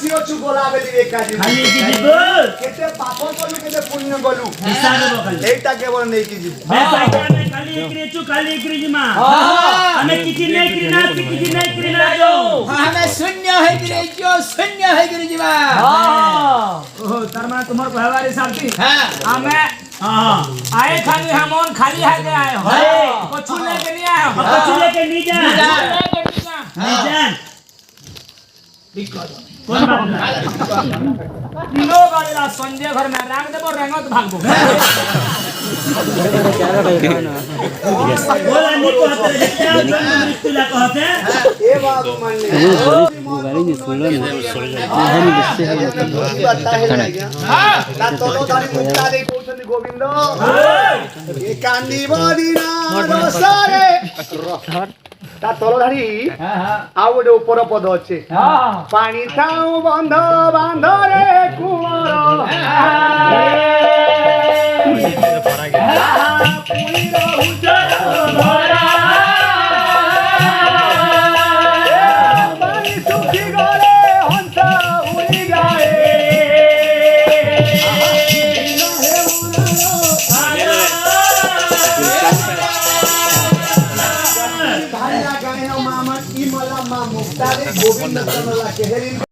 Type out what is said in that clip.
सिरो छु बोलाबे दिवे काजी खाली की बोल केते पाप कलु केते पुण्य कलु हिसाब बोल एटा केवल नै की जी मैं साइकिल में खाली एकरी छु खाली एकरी जी मां हमें किसी नहीं करी ना किसी नहीं करी ना जो हमें शून्य है गिरे जो शून्य है गिरे जी बा ओह तरमा तुम्हार व्यवहार साथी हां हमें हां आए खाली हमन खाली है गए आए हो कुछ लेके नहीं आए हो कुछ लेके नहीं जा नहीं जा कौन बात किलो गाड़ीला संजय घर में रंग देबो रंगत भागबो बोला नहीं कहते क्या मृत्युला कहते ए बाबू मानने गाड़ी नहीं सुन लो हां ना तोलो दारी मुक्ता दे कोथनी गोविंद ए कांदी बदिना रसरे ता तोलो दारी आउ गोटे ऊपर पद अछि पानी थाउ बंध बांध रे कुंवर गोविंद